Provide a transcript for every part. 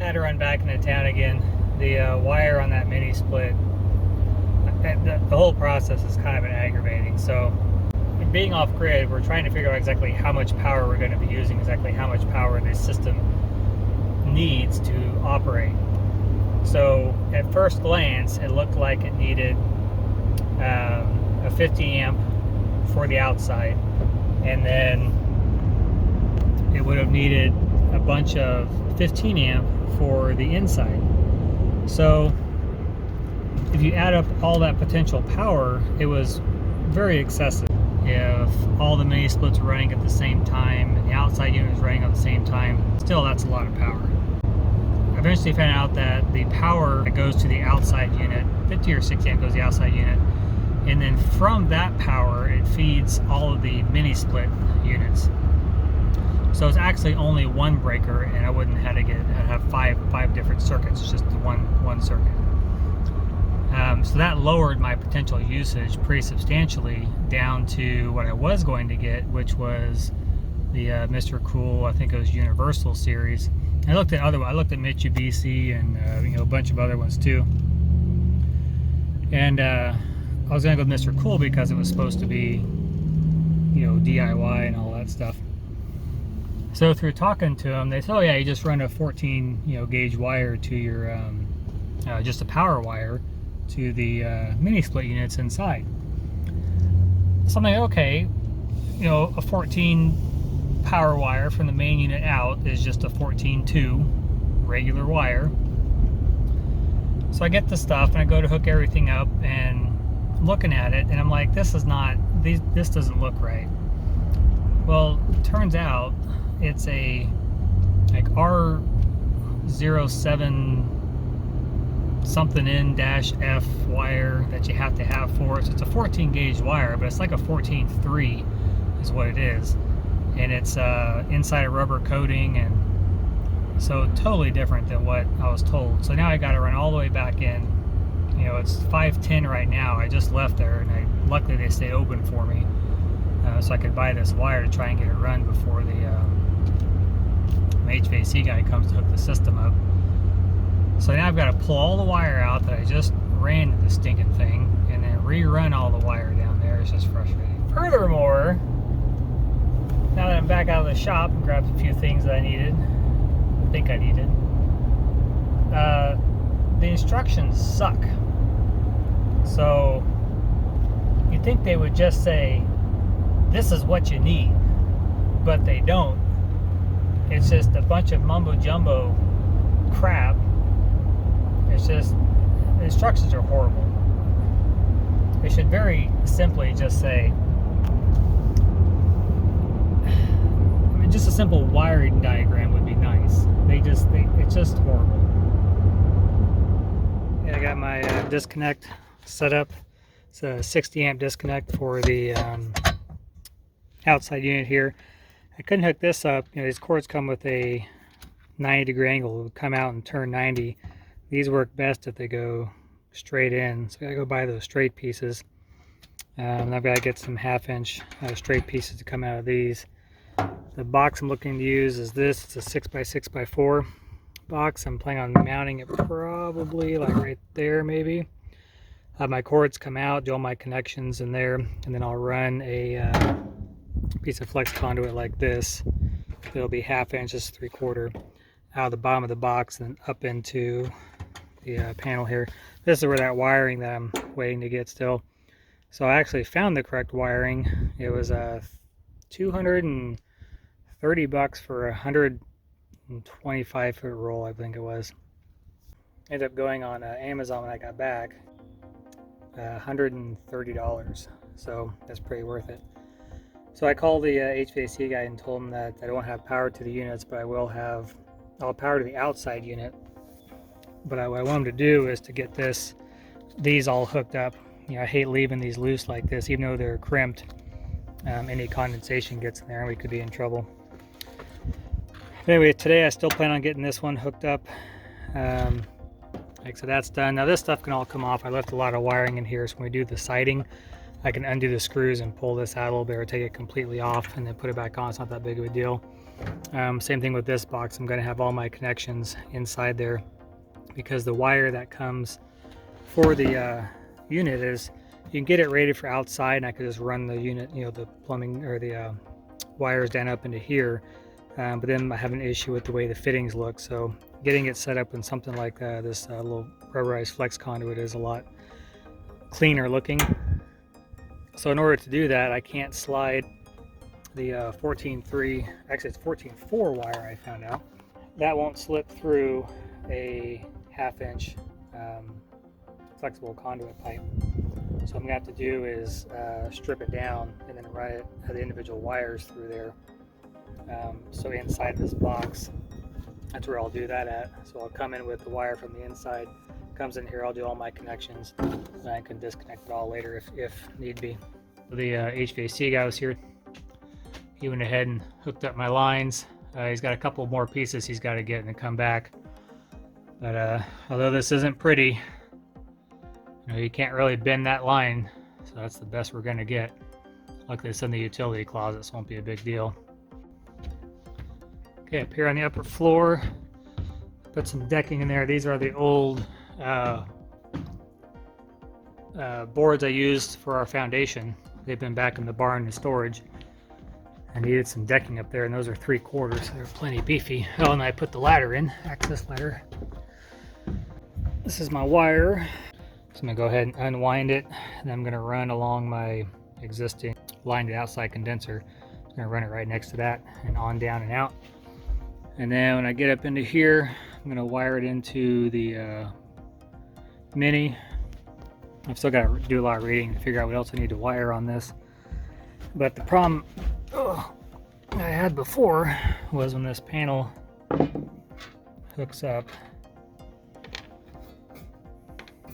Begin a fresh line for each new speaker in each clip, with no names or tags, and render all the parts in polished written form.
Had to run back into town again. The wire on that MiniSplit, the whole process is kind of aggravating. So being off grid, we're trying to figure out exactly how much power we're going to be using, exactly how much power this system needs to operate. So at first glance, it looked like it needed a 50 amp for the outside, and then it would have needed a bunch of 15 amp for the inside. So if you add up all that potential power, it was very excessive. If all the mini splits were running at the same time and the outside unit was running at the same time, still that's a lot of power. I eventually found out that the power that goes to the outside unit, 50 or 60 amp goes to the outside unit, and then from that power it feeds all of the mini split units. So it's actually only one breaker, and I wouldn't have to have five different circuits. It's just the one circuit. So that lowered my potential usage pretty substantially down to what I was going to get, which was the MrCool, I think it was Universal series. I looked at Mitsubishi and a bunch of other ones too. And I was gonna go with MrCool because it was supposed to be, DIY and all that stuff. So through talking to them, they said, oh yeah, you just run a 14 gauge wire to your just a power wire to the mini split units inside. So I'm like, okay, a 14 power wire from the main unit out is just a 14-2 regular wire. So I get the stuff and I go to hook everything up, and I'm looking at it and I'm like, this doesn't look right. Well, it turns out it's a R07 something in -F wire that you have to have for it. So it's a 14 gauge wire, but it's like a 14-3 is what it is, and it's inside a rubber coating, and so totally different than what I was told. So now I got to run all the way back in. It's 5:10 right now. I just left there, and luckily they stayed open for me, so I could buy this wire to try and get it run before the HVAC guy comes to hook the system up. So now I've got to pull all the wire out that I just ran to the stinking thing, and then rerun all the wire down there. It's just frustrating. Furthermore, now that I'm back out of the shop and grabbed a few things that I think I needed, the instructions suck. So you'd think they would just say, this is what you need, but they don't. It's just a bunch of mumbo jumbo crap. It's just, the instructions are horrible. They should very simply just say, just a simple wiring diagram would be nice. It's just horrible. Yeah, I got my disconnect set up. It's a 60 amp disconnect for the outside unit here. I couldn't hook this up. These cords come with a 90-degree angle. It would come out and turn 90. These work best if they go straight in. So I gotta go buy those straight pieces. I've got to get some 1/2 inch straight pieces to come out of these. The box I'm looking to use is this. It's a 6x6x4 box. I'm planning on mounting it probably like right there, maybe. Have my cords come out, do all my connections in there, and then I'll run a piece of flex conduit like this. It'll be 1/2 inch, 3/4 out of the bottom of the box and up into the panel here. This is where that wiring that I'm waiting to get still. So I actually found the correct wiring. It was $230 for a 125 foot roll, I think it was. Ended up going on Amazon when I got back, $130, so that's pretty worth it. So I called the HVAC guy and told him that I don't have power to the units, but I'll have power to the outside unit. But what I want him to do is to get these all hooked up. I hate leaving these loose like this, even though they're crimped. Any condensation gets in there and we could be in trouble. Anyway, today I still plan on getting this one hooked up. So that's done. Now this stuff can all come off. I left a lot of wiring in here, so when we do the siding, I can undo the screws and pull this out a little bit, or take it completely off and then put it back on. It's not that big of a deal. Same thing with this box. I'm going to have all my connections inside there, because the wire that comes for the unit is, you can get it rated for outside, and I could just run the unit, you know, the plumbing or the wires down up into here. But then I have an issue with the way the fittings look. So getting it set up in something like this little rubberized flex conduit is a lot cleaner looking. So in order to do that, I can't slide the 14.3, actually it's 14.4 wire I found out. That won't slip through a 1/2 inch flexible conduit pipe. So what I'm gonna have to do is strip it down and then run it, the individual wires through there. So inside this box, that's where I'll do that at. So I'll come in with the wire from the inside, comes in here, I'll do all my connections, and I can disconnect it all later if need be. So the HVAC guy was here. He went ahead and hooked up my lines. He's got a couple more pieces he's got to get and come back. But although this isn't pretty, you know, you can't really bend that line, so that's the best we're going to get. Luckily it's in the utility closet, so it won't be a big deal. Okay, up here on the upper floor, put some decking in there. These are the old boards I used for our foundation. They've been back in the barn in storage. I needed some decking up there, and those are 3/4, so they're plenty beefy. Oh, and I put the ladder in, access ladder. This is my wire. So I'm gonna go ahead and unwind it, and I'm gonna run along my existing lined outside condenser. I'm gonna run it right next to that and on, down, and out. And then when I get up into here, I'm gonna wire it into the Mini. I've still got to do a lot of reading to figure out what else I need to wire on this. But the problem I had before was when this panel hooks up,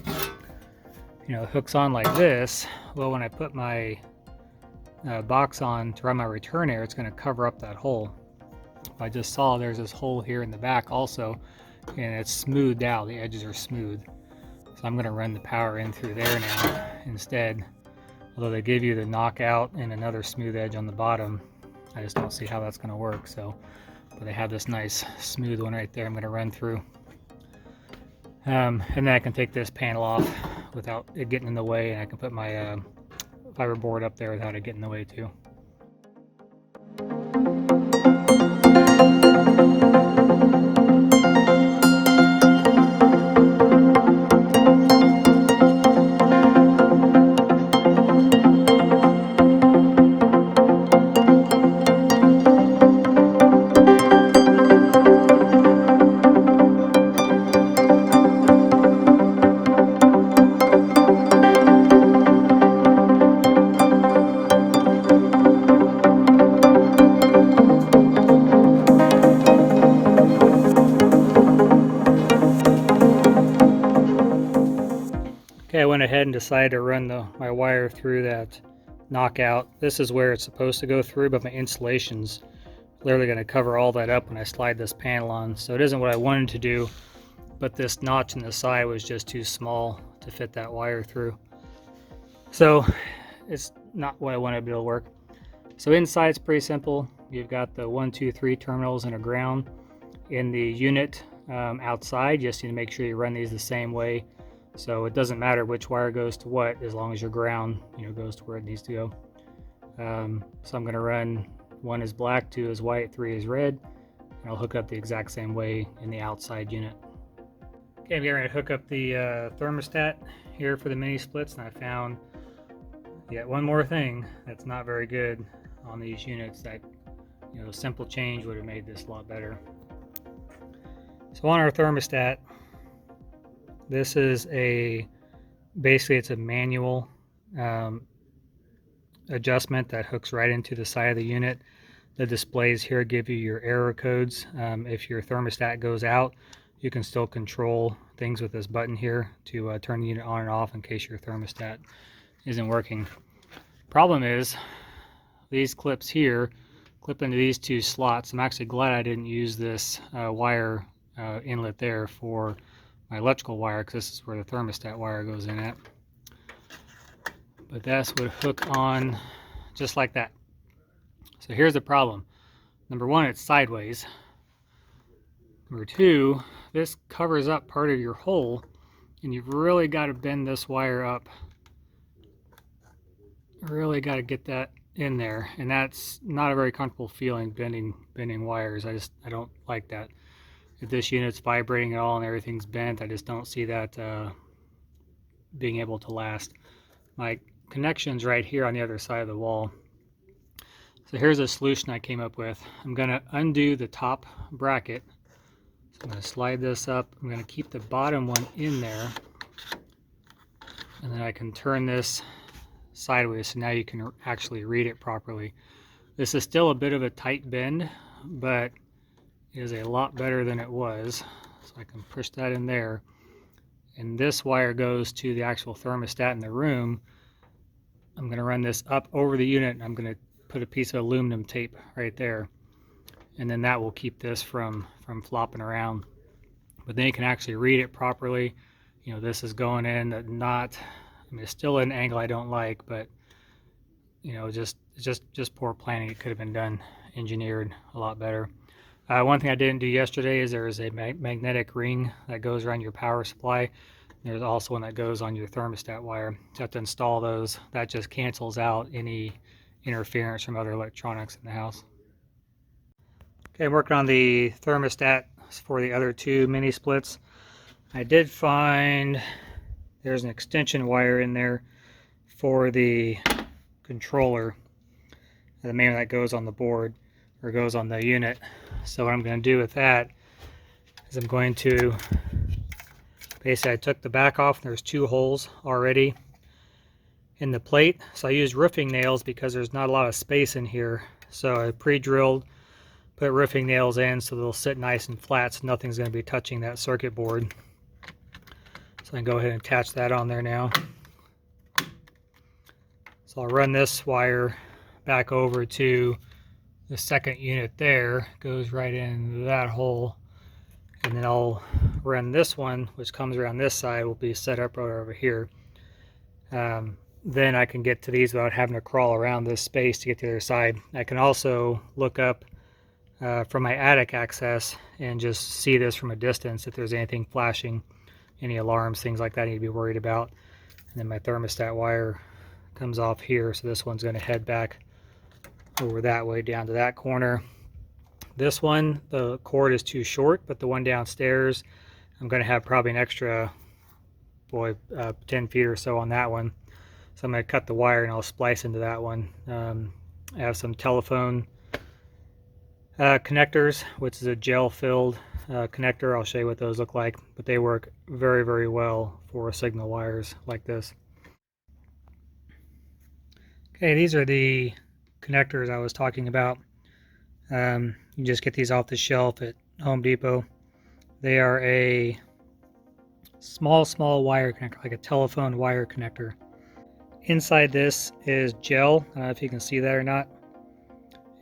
you know, it hooks on like this. Well, when I put my box on to run my return air, it's going to cover up that hole. I just saw there's this hole here in the back also, and it's smoothed out. The edges are smooth. So I'm going to run the power in through there now instead. Although they give you the knockout and another smooth edge on the bottom, I just don't see how that's going to work. So, but they have this nice smooth one right there I'm going to run through. And then I can take this panel off without it getting in the way, and I can put my fiber board up there without it getting in the way too. Okay, I went ahead and decided to run my wire through that knockout. This is where it's supposed to go through, but my insulation's literally going to cover all that up when I slide this panel on. So it isn't what I wanted to do, but this notch in the side was just too small to fit that wire through. So it's not what I wanted to be able to work. So inside it's pretty simple. You've got the 1, 2, 3 terminals and a ground. In the unit outside, you just need to make sure you run these the same way. So it doesn't matter which wire goes to what, as long as your ground, you know, goes to where it needs to go. So I'm going to run 1 is black, 2 is white, 3 is red, and I'll hook up the exact same way in the outside unit. Okay, I'm getting ready to hook up the thermostat here for the mini splits, and I found yet one more thing that's not very good on these units that, you know, simple change would have made this a lot better. So on our thermostat, this is basically it's a manual adjustment that hooks right into the side of the unit. The displays here give you your error codes. If your thermostat goes out, you can still control things with this button here to turn the unit on and off in case your thermostat isn't working. Problem is, these clips here clip into these 2 slots. I'm actually glad I didn't use this wire inlet there for my electrical wire, because this is where the thermostat wire goes in at. But this would hook on just like that. So here's the problem. Number one, it's sideways. Number two, this covers up part of your hole, and you've really got to bend this wire up. Really got to get that in there, and that's not a very comfortable feeling, bending wires. I don't like that. If this unit's vibrating at all and everything's bent, I just don't see that being able to last. My connection's right here on the other side of the wall. So here's a solution I came up with. I'm going to undo the top bracket. So I'm going to slide this up. I'm going to keep the bottom one in there, and then I can turn this sideways, so now you can actually read it properly. This is still a bit of a tight bend, but it is a lot better than it was. So I can push that in there, and this wire goes to the actual thermostat in the room. I'm going to run this up over the unit, and I'm going to put a piece of aluminum tape right there, and then that will keep this from flopping around. But then you can actually read it properly. You know, this is going in not, I mean, it's still an angle I don't like, but you know, just poor planning. It could have been done, engineered a lot better. One thing I didn't do yesterday is there is a magnetic ring that goes around your power supply. There's also one that goes on your thermostat wire. So you have to install those. That just cancels out any interference from other electronics in the house. Okay, I'm working on the thermostat for the other two mini splits. I did find there's an extension wire in there for the controller, the main that goes on the board or goes on the unit. So what I'm going to do with that is I'm going to basically, I took the back off, and there's two holes already in the plate. So I used roofing nails because there's not a lot of space in here. So I pre-drilled, put roofing nails in so they'll sit nice and flat, so nothing's going to be touching that circuit board. So I can go ahead and attach that on there now. So I'll run this wire back over to the second unit there, goes right into that hole, and then I'll run this one, which comes around this side, will be set up right over here. Then I can get to these without having to crawl around this space to get to the other side. I can also look up from my attic access and just see this from a distance if there's anything flashing, any alarms, things like that I need to be worried about. And then my thermostat wire comes off here, so this one's going to head back over that way down to that corner. This one, the cord is too short, but the one downstairs, I'm going to have probably an extra 10 feet or so on that one. So I'm going to cut the wire and I'll splice into that one. I have some telephone connectors, which is a gel-filled connector. I'll show you what those look like, but they work very, very well for signal wires like this. Okay, these are the connectors I was talking about. You just get these off the shelf at Home Depot. They are a small wire connector, like a telephone wire connector. Inside this is gel. I don't know if you can see that or not.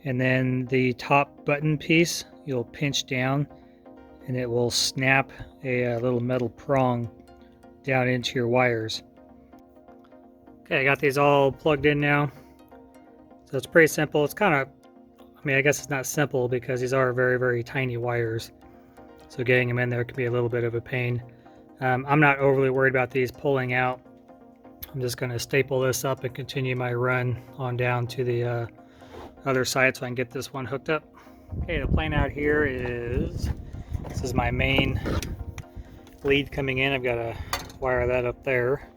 And then the top button piece, you'll pinch down and it will snap a little metal prong down into your wires. Okay, I got these all plugged in now. So it's pretty simple. It's kind of, I mean, I guess it's not simple because these are very, very tiny wires. So getting them in there can be a little bit of a pain. I'm not overly worried about these pulling out. I'm just going to staple this up and continue my run on down to the other side so I can get this one hooked up. Okay, the plan out here is, this is my main lead coming in. I've got to wire that up there.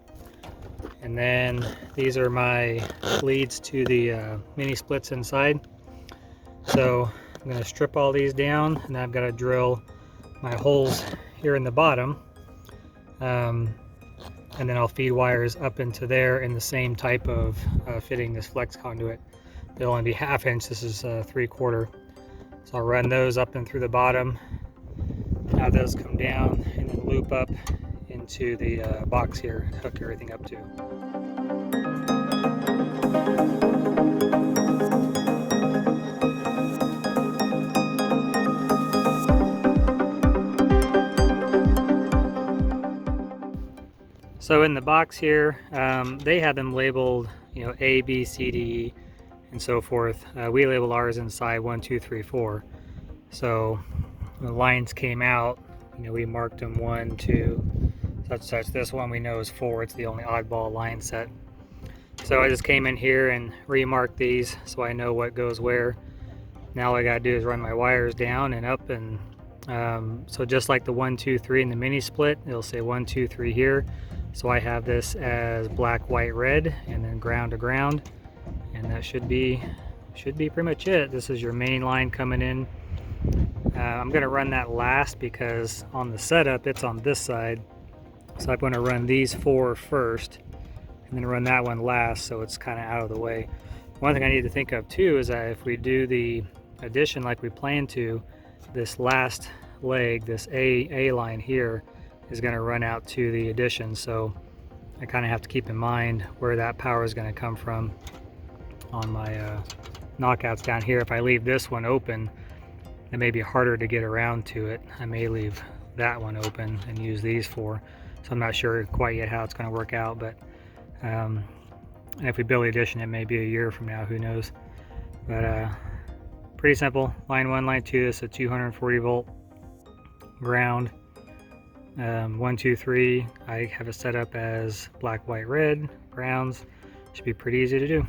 And then these are my leads to the mini splits inside. So I'm going to strip all these down, and then I've got to drill my holes here in the bottom. And then I'll feed wires up into there in the same type of fitting, this flex conduit. They'll only be 1/2 inch, this is 3/4. So I'll run those up and through the bottom, have those come down, and then loop up into the box here, hook everything up to. So in the box here, they have them labeled, you know, A, B, C, D, E, and so forth. We label ours inside 1, 2, 3, 4. So when the lines came out, you know, we marked them 1, 2, such. This one we know is 4. It's the only oddball line set. So I just came in here and remarked these so I know what goes where. Now all I gotta do is run my wires down and up, and so just like the 1, 2, 3 in the MiniSplit, it'll say 1, 2, 3 here. So I have this as black, white, red, and then ground to ground, and that should be pretty much it. This is your main line coming in. I'm gonna run that last because on the setup it's on this side, so I'm gonna run these 4 first and then run that one last, so it's kind of out of the way. One thing I need to think of too is that if we do the addition like we plan to, this last leg, this A line here, is going to run out to the addition. So I kind of have to keep in mind where that power is going to come from on my knockouts down here. If I leave this one open, it may be harder to get around to it. I may leave that one open and use these 4. So I'm not sure quite yet how it's going to work out, but and if we build the addition, it may be a year from now, who knows. But pretty simple. Line 1, line 2 is a 240 volt ground. 1, 2, 3, I have it set up as black, white, red, grounds. Should be pretty easy to do.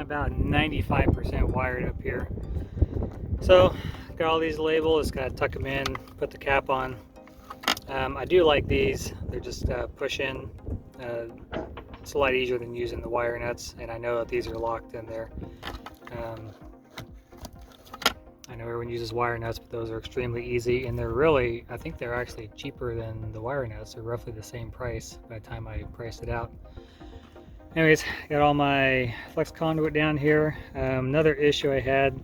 About 95% wired up here. So got all these labels, just gotta tuck them in, put the cap on. I do like these. They're just push in. It's a lot easier than using the wire nuts, and I know that these are locked in there. I know everyone uses wire nuts, but those are extremely easy, and they're really, I think they're actually cheaper than the wire nuts. They're roughly the same price by the time I priced it out. Anyways, got all my flex conduit down here. Another issue I had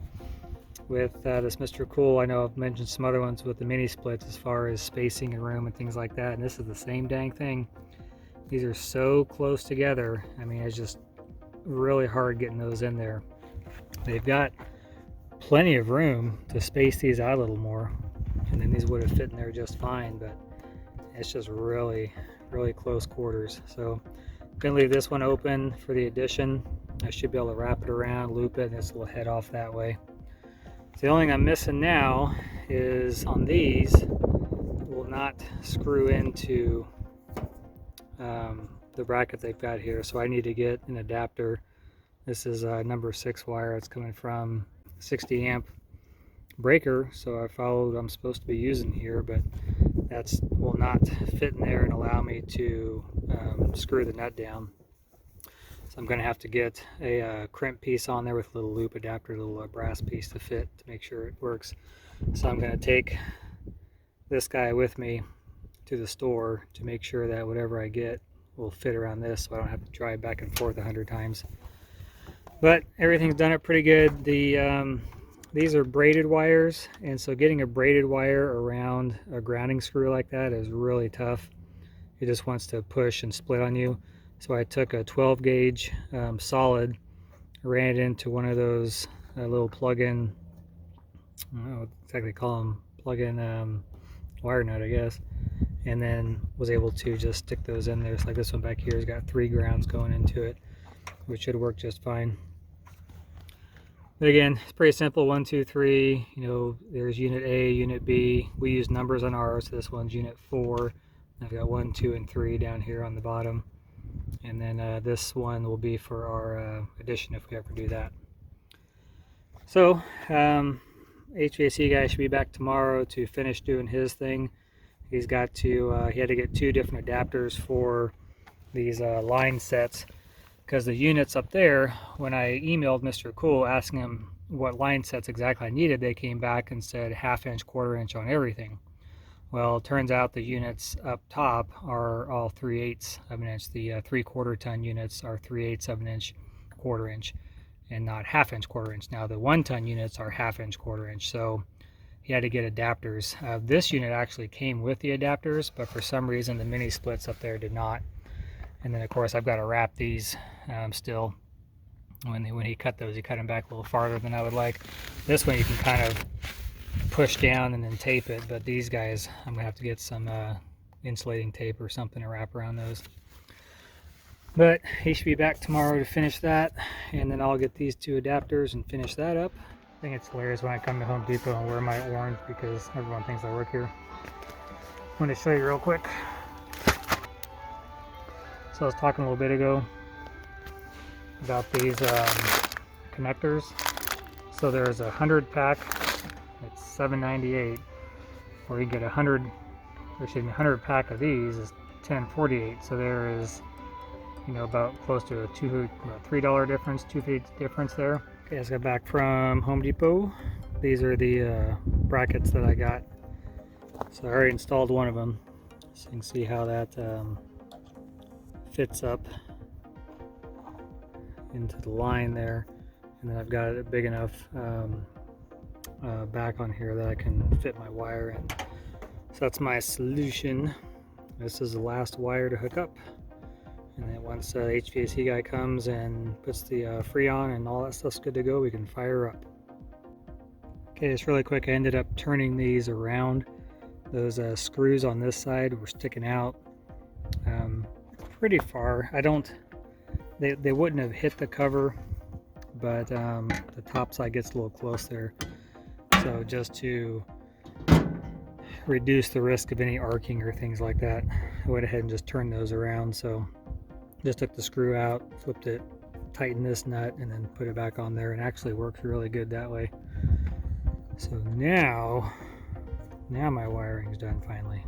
with this MrCool, I know I've mentioned some other ones with the MiniSplits as far as spacing and room and things like that, and this is the same dang thing. These are so close together. I mean, it's just really hard getting those in there. They've got plenty of room to space these out a little more, and then these would have fit in there just fine, but it's just really close quarters. So I'm gonna leave this one open for the addition. I should be able to wrap it around, loop it, and this will head off that way. So the only thing I'm missing now is on these, it will not screw into the bracket they've got here. So I need to get an adapter. This is a number 6 wire. It's coming from 60 amp breaker. So I followed what I'm supposed to be using here, but that's will not fit in there and allow me to screw the nut down. So I'm going to have to get a crimp piece on there with a little loop adapter, a little brass piece to fit to make sure it works. So I'm going to take this guy with me to the store to make sure that whatever I get will fit around this, so I don't have to drive back and forth 100 times. But everything's done up pretty good. These are braided wires, and so getting a braided wire around a grounding screw like that is really tough. It just wants to push and split on you. So I took a 12 gauge solid, ran it into one of those little plug-in, I don't know what exactly call them, plug-in wire nut, I guess, and then was able to just stick those in there. So like this one back here has got 3 grounds going into it, which should work just fine. But again, it's pretty simple. 1, 2, 3. You know, there's unit A, unit B. We use numbers on ours. So this one's unit 4. I've got 1, 2, and 3 down here on the bottom. And then this one will be for our addition if we ever do that. So HVAC guy should be back tomorrow to finish doing his thing. He's got to, he had to get 2 different adapters for these line sets, because the units up there, when I emailed MrCool asking him what line sets exactly I needed, they came back and said 1/2 inch, 1/4 inch on everything. Well, it turns out the units up top are all 3/8 of an inch. The 3/4 ton units are 3/8 of an inch, 1/4 inch, and not 1/2 inch, 1/4 inch. Now the 1 ton units are 1/2 inch, 1/4 inch. So he had to get adapters. This unit actually came with the adapters, but for some reason the mini splits up there did not. And then of course I've got to wrap these still. When he cut those, he cut them back a little farther than I would like. This one you can kind of push down and then tape it, but these guys I'm gonna have to get some insulating tape or something to wrap around those. But he should be back tomorrow to finish that, and then I'll get these 2 adapters and finish that up. I think it's hilarious when I come to Home Depot and wear my orange because everyone thinks I work here. I'm going to show you real quick. So I was talking a little bit ago about these connectors. So there's a 100 pack. It's $7.98, or you get 100 pack of these is $10.48. So there is, you know, about close to a $3 difference, $2 difference there. Okay, I just got back from Home Depot. These are the brackets that I got. So I already installed one of them, so you can see how that fits up into the line there. And then I've got it big enough back on here that I can fit my wire in. So that's my solution. This is the last wire to hook up, and then once the HVAC guy comes and puts the Freon and all that stuff's good to go, we can fire up. Okay, just really quick, I ended up turning these around. Those screws on this side were sticking out pretty far. They wouldn't have hit the cover, but the top side gets a little close there. So just to reduce the risk of any arcing or things like that, I went ahead and just turned those around. So just took the screw out, flipped it, tightened this nut, and then put it back on there, and actually works really good that way. So now my wiring's done finally.